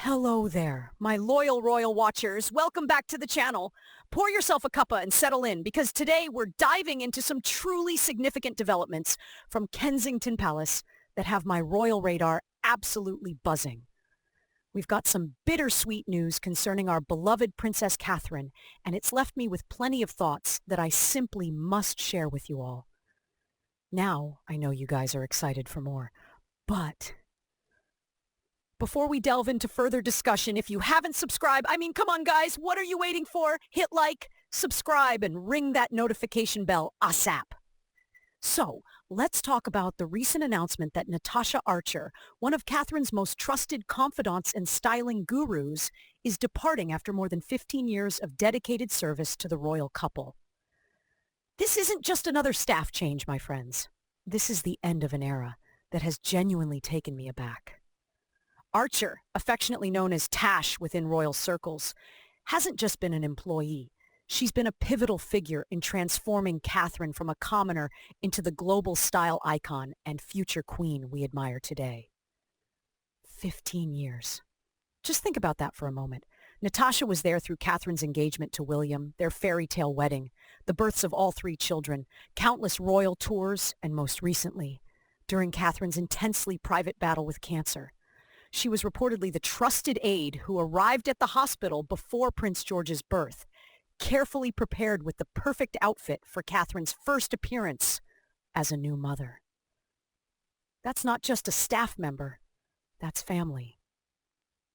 Hello there, my loyal royal watchers. Welcome back to the channel. Pour yourself a cuppa and settle in because today we're diving into some truly significant developments from Kensington Palace that have my royal radar absolutely buzzing. We've got some bittersweet news concerning our beloved Princess Catherine, and it's left me with plenty of thoughts that I simply must share with you all. Now, I know you guys are excited for more, but before we delve into further discussion, if you haven't subscribed, come on guys, what are you waiting for? Hit like, subscribe, and ring that notification bell ASAP. So, let's talk about the recent announcement that Natasha Archer, one of Catherine's most trusted confidants and styling gurus, is departing after more than 15 years of dedicated service to the royal couple. This isn't just another staff change, my friends. This is the end of an era that has genuinely taken me aback. Archer, affectionately known as Tash within royal circles, hasn't just been an employee. She's been a pivotal figure in transforming Catherine from a commoner into the global style icon and future queen we admire today. 15 years. Just think about that for a moment. Natasha was there through Catherine's engagement to William, their fairy tale wedding, the births of all three children, countless royal tours, and most recently, during Catherine's intensely private battle with cancer. She was reportedly the trusted aide who arrived at the hospital before Prince George's birth, carefully prepared with the perfect outfit for Catherine's first appearance as a new mother. That's not just a staff member, that's family.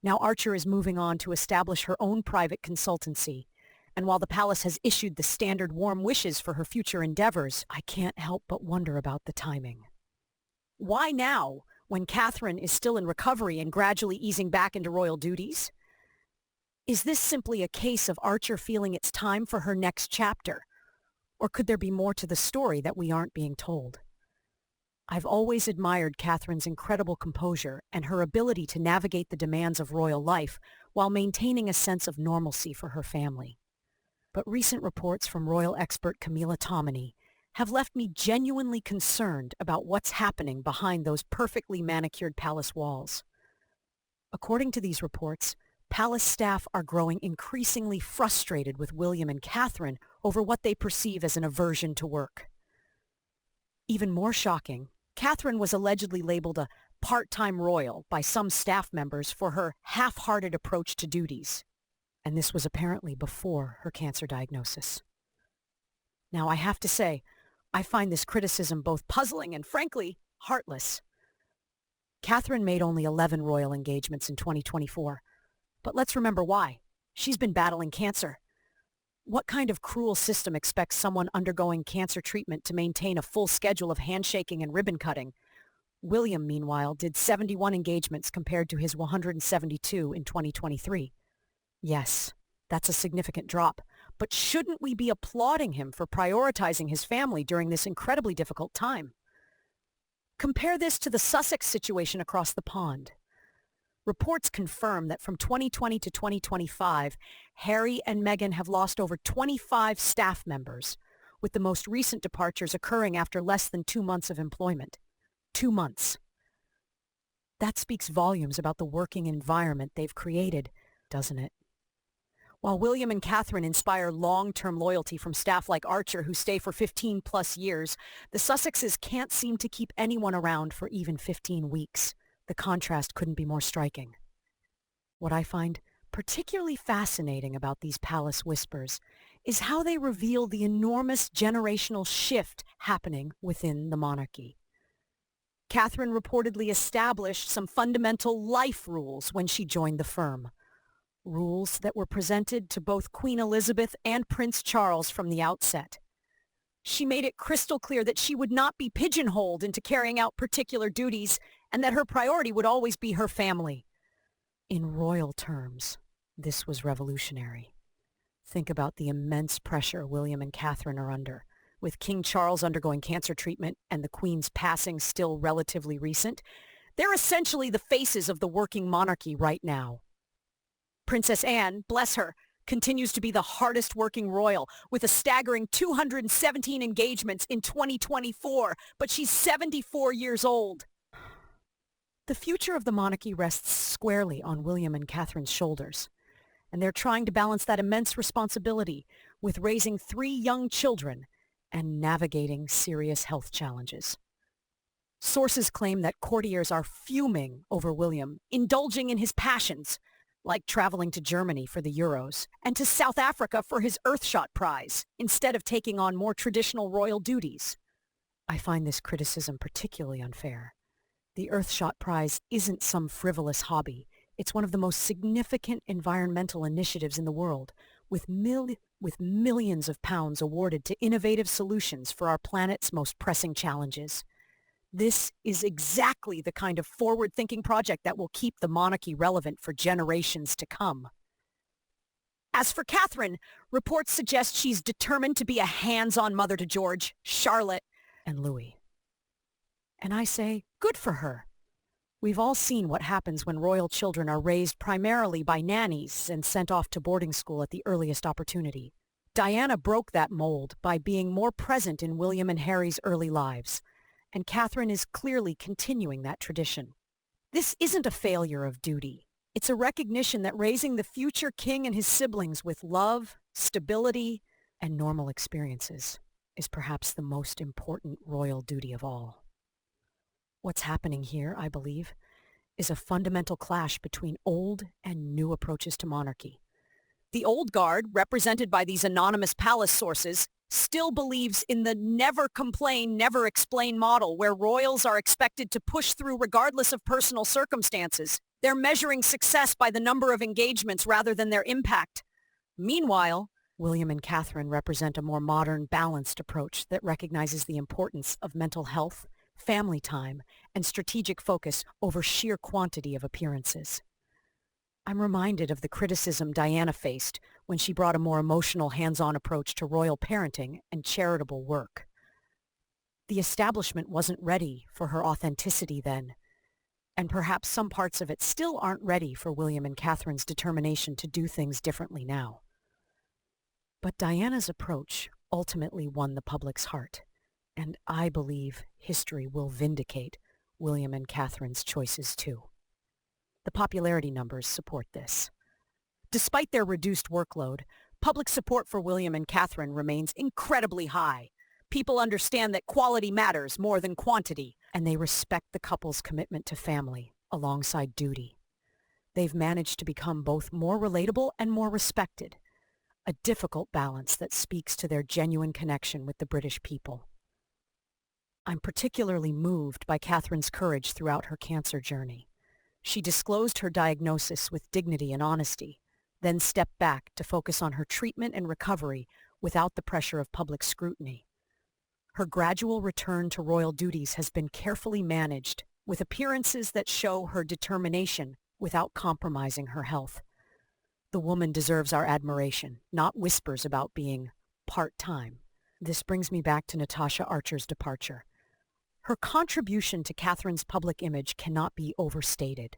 Now Archer is moving on to establish her own private consultancy, and while the palace has issued the standard warm wishes for her future endeavors, I can't help but wonder about the timing. Why now, when Catherine is still in recovery and gradually easing back into royal duties? Is this simply a case of Archer feeling it's time for her next chapter? Or could there be more to the story that we aren't being told? I've always admired Catherine's incredible composure and her ability to navigate the demands of royal life while maintaining a sense of normalcy for her family. But recent reports from royal expert Camilla Tominey have left me genuinely concerned about what's happening behind those perfectly manicured palace walls. According to these reports, palace staff are growing increasingly frustrated with William and Catherine over what they perceive as an aversion to work. Even more shocking, Catherine was allegedly labeled a part-time royal by some staff members for her half-hearted approach to duties, and this was apparently before her cancer diagnosis. Now, I have to say, I find this criticism both puzzling and, frankly, heartless. Catherine made only 11 royal engagements in 2024, but let's remember why. She's been battling cancer. What kind of cruel system expects someone undergoing cancer treatment to maintain a full schedule of handshaking and ribbon cutting? William, meanwhile, did 71 engagements compared to his 172 in 2023. Yes, that's a significant drop. But shouldn't we be applauding him for prioritizing his family during this incredibly difficult time? Compare this to the Sussex situation across the pond. Reports confirm that from 2020 to 2025, Harry and Meghan have lost over 25 staff members, with the most recent departures occurring after less than 2 months of employment. 2 months. That speaks volumes about the working environment they've created, doesn't it? While William and Catherine inspire long-term loyalty from staff like Archer who stay for 15-plus years, the Sussexes can't seem to keep anyone around for even 15 weeks. The contrast couldn't be more striking. What I find particularly fascinating about these palace whispers is how they reveal the enormous generational shift happening within the monarchy. Catherine reportedly established some fundamental life rules when she joined the firm. Rules that were presented to both Queen Elizabeth and Prince Charles from the outset. She made it crystal clear that she would not be pigeonholed into carrying out particular duties and that her priority would always be her family. In royal terms, this was revolutionary. Think about the immense pressure William and Catherine are under, with King Charles undergoing cancer treatment and the Queen's passing still relatively recent. They're essentially the faces of the working monarchy right now. Princess Anne, bless her, continues to be the hardest working royal with a staggering 217 engagements in 2024, but she's 74 years old. The future of the monarchy rests squarely on William and Catherine's shoulders, and they're trying to balance that immense responsibility with raising 3 young children and navigating serious health challenges. Sources claim that courtiers are fuming over William, indulging in his passions, like traveling to Germany for the Euros and to South Africa for his Earthshot prize, instead of taking on more traditional royal duties. I find this criticism particularly unfair. The Earthshot prize isn't some frivolous hobby. It's one of the most significant environmental initiatives in the world, with millions of pounds awarded to innovative solutions for our planet's most pressing challenges. This is exactly the kind of forward-thinking project that will keep the monarchy relevant for generations to come. As for Catherine, reports suggest she's determined to be a hands-on mother to George, Charlotte, and Louis. And I say, good for her. We've all seen what happens when royal children are raised primarily by nannies and sent off to boarding school at the earliest opportunity. Diana broke that mold by being more present in William and Harry's early lives, and Catherine is clearly continuing that tradition. This isn't a failure of duty. It's a recognition that raising the future king and his siblings with love, stability, and normal experiences is perhaps the most important royal duty of all. What's happening here, I believe, is a fundamental clash between old and new approaches to monarchy. The old guard, represented by these anonymous palace sources, still believes in the never complain, never explain model where royals are expected to push through regardless of personal circumstances. They're measuring success by the number of engagements rather than their impact. Meanwhile, William and Catherine represent a more modern, balanced approach that recognizes the importance of mental health, family time, and strategic focus over sheer quantity of appearances. I'm reminded of the criticism Diana faced when she brought a more emotional, hands-on approach to royal parenting and charitable work. The establishment wasn't ready for her authenticity then, and perhaps some parts of it still aren't ready for William and Catherine's determination to do things differently now. But Diana's approach ultimately won the public's heart, and I believe history will vindicate William and Catherine's choices too. The popularity numbers support this. Despite their reduced workload, public support for William and Catherine remains incredibly high. People understand that quality matters more than quantity, and they respect the couple's commitment to family alongside duty. They've managed to become both more relatable and more respected, a difficult balance that speaks to their genuine connection with the British people. I'm particularly moved by Catherine's courage throughout her cancer journey. She disclosed her diagnosis with dignity and honesty, then stepped back to focus on her treatment and recovery without the pressure of public scrutiny. Her gradual return to royal duties has been carefully managed, with appearances that show her determination without compromising her health. The woman deserves our admiration, not whispers about being part-time. This brings me back to Natasha Archer's departure. Her contribution to Catherine's public image cannot be overstated.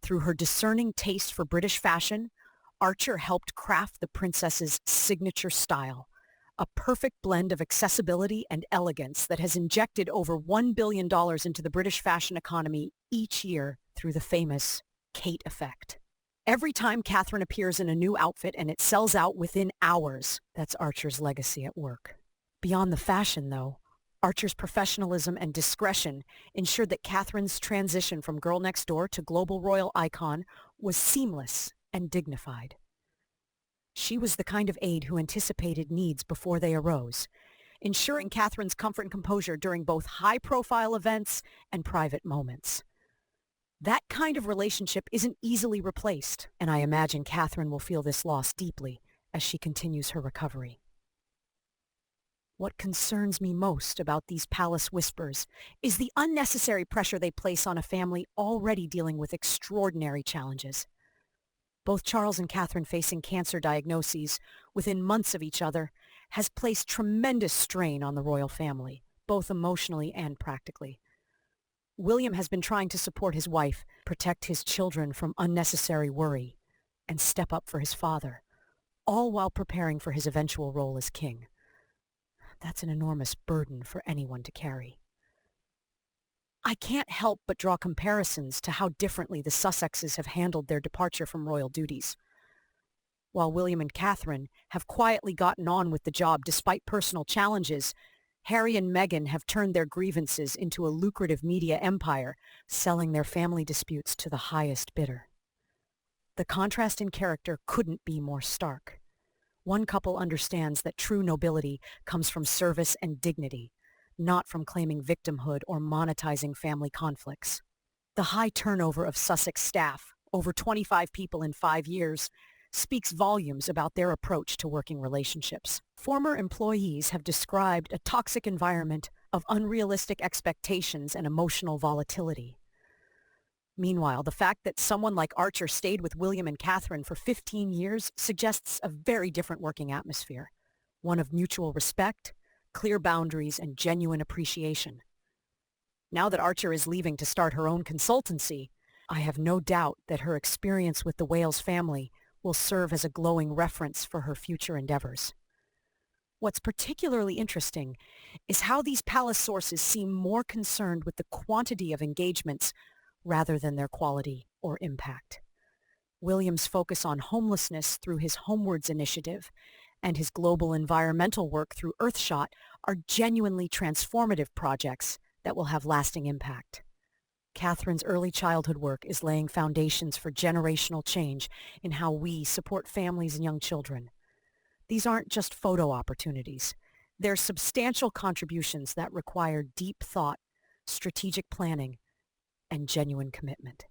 Through her discerning taste for British fashion, Archer helped craft the princess's signature style, a perfect blend of accessibility and elegance that has injected over $1 billion into the British fashion economy each year through the famous Kate effect. Every time Catherine appears in a new outfit and it sells out within hours, that's Archer's legacy at work. Beyond the fashion, though, Archer's professionalism and discretion ensured that Catherine's transition from girl next door to global royal icon was seamless and dignified. She was the kind of aide who anticipated needs before they arose, ensuring Catherine's comfort and composure during both high-profile events and private moments. That kind of relationship isn't easily replaced, and I imagine Catherine will feel this loss deeply as she continues her recovery. What concerns me most about these palace whispers is the unnecessary pressure they place on a family already dealing with extraordinary challenges. Both Charles and Catherine facing cancer diagnoses within months of each other has placed tremendous strain on the royal family, both emotionally and practically. William has been trying to support his wife, protect his children from unnecessary worry, and step up for his father, all while preparing for his eventual role as king. That's an enormous burden for anyone to carry. I can't help but draw comparisons to how differently the Sussexes have handled their departure from royal duties. While William and Catherine have quietly gotten on with the job despite personal challenges, Harry and Meghan have turned their grievances into a lucrative media empire, selling their family disputes to the highest bidder. The contrast in character couldn't be more stark. One couple understands that true nobility comes from service and dignity, not from claiming victimhood or monetizing family conflicts. The high turnover of Sussex staff, over 25 people in 5 years, speaks volumes about their approach to working relationships. Former employees have described a toxic environment of unrealistic expectations and emotional volatility. Meanwhile, the fact that someone like Archer stayed with William and Catherine for 15 years suggests a very different working atmosphere, one of mutual respect, clear boundaries, and genuine appreciation. Now that Archer is leaving to start her own consultancy, I have no doubt that her experience with the Wales family will serve as a glowing reference for her future endeavors. What's particularly interesting is how these palace sources seem more concerned with the quantity of engagements rather than their quality or impact. William's focus on homelessness through his Homewards initiative and his global environmental work through Earthshot are genuinely transformative projects that will have lasting impact. Catherine's early childhood work is laying foundations for generational change in how we support families and young children. These aren't just photo opportunities. They're substantial contributions that require deep thought, strategic planning, and genuine commitment.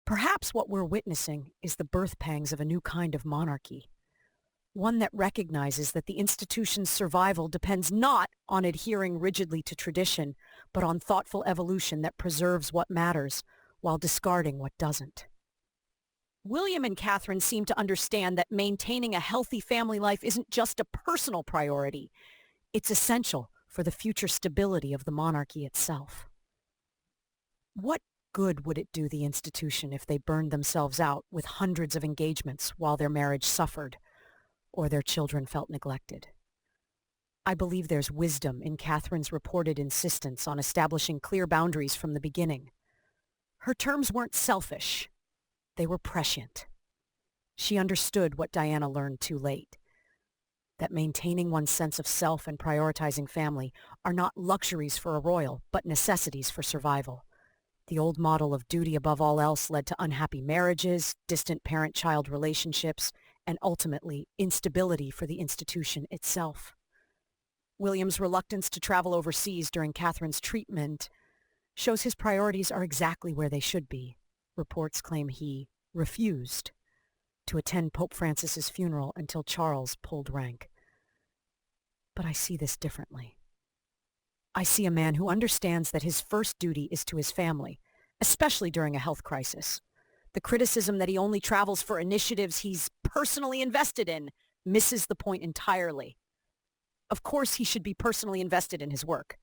Perhaps what we're witnessing is the birth pangs of a new kind of monarchy, one that recognizes that the institution's survival depends not on adhering rigidly to tradition, but on thoughtful evolution that preserves what matters while discarding what doesn't. William and Catherine seem to understand that maintaining a healthy family life isn't just a personal priority. It's essential for the future stability of the monarchy itself. What good would it do the institution if they burned themselves out with hundreds of engagements while their marriage suffered, or their children felt neglected? I believe there's wisdom in Catherine's reported insistence on establishing clear boundaries from the beginning. Her terms weren't selfish. They were prescient. She understood what Diana learned too late, that maintaining one's sense of self and prioritizing family are not luxuries for a royal, but necessities for survival. The old model of duty above all else led to unhappy marriages, distant parent-child relationships, and ultimately instability for the institution itself. William's reluctance to travel overseas during Catherine's treatment shows his priorities are exactly where they should be. Reports claim he refused to attend Pope Francis's funeral until Charles pulled rank. But I see this differently. I see a man who understands that his first duty is to his family, especially during a health crisis. The criticism that he only travels for initiatives he's personally invested in misses the point entirely. Of course, he should be personally invested in his work.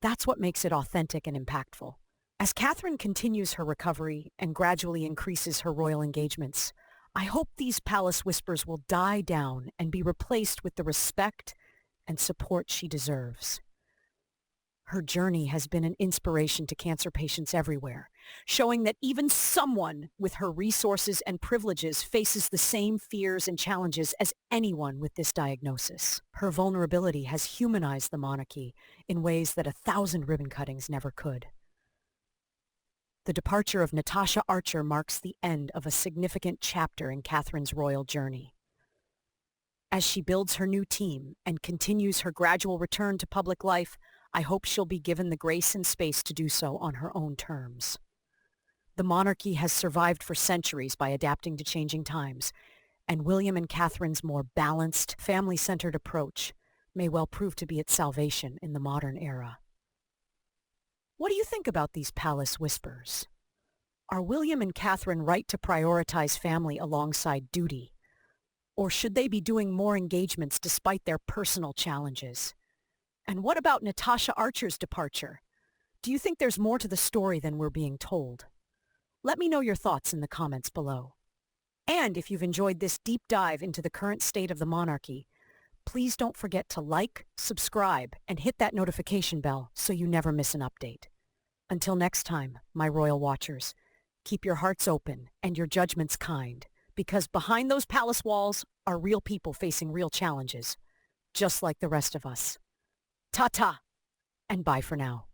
That's what makes it authentic and impactful. As Catherine continues her recovery and gradually increases her royal engagements, I hope these palace whispers will die down and be replaced with the respect and support she deserves. Her journey has been an inspiration to cancer patients everywhere, showing that even someone with her resources and privileges faces the same fears and challenges as anyone with this diagnosis. Her vulnerability has humanized the monarchy in ways that 1,000 ribbon cuttings never could. The departure of Natasha Archer marks the end of a significant chapter in Catherine's royal journey. As she builds her new team and continues her gradual return to public life, I hope she'll be given the grace and space to do so on her own terms. The monarchy has survived for centuries by adapting to changing times, and William and Catherine's more balanced, family-centered approach may well prove to be its salvation in the modern era. What do you think about these palace whispers? Are William and Catherine right to prioritize family alongside duty? Or should they be doing more engagements despite their personal challenges? And what about Natasha Archer's departure? Do you think there's more to the story than we're being told? Let me know your thoughts in the comments below. And if you've enjoyed this deep dive into the current state of the monarchy, please don't forget to like, subscribe, and hit that notification bell so you never miss an update. Until next time, my royal watchers, keep your hearts open and your judgments kind, because behind those palace walls are real people facing real challenges, just like the rest of us. Ta-ta, and bye for now.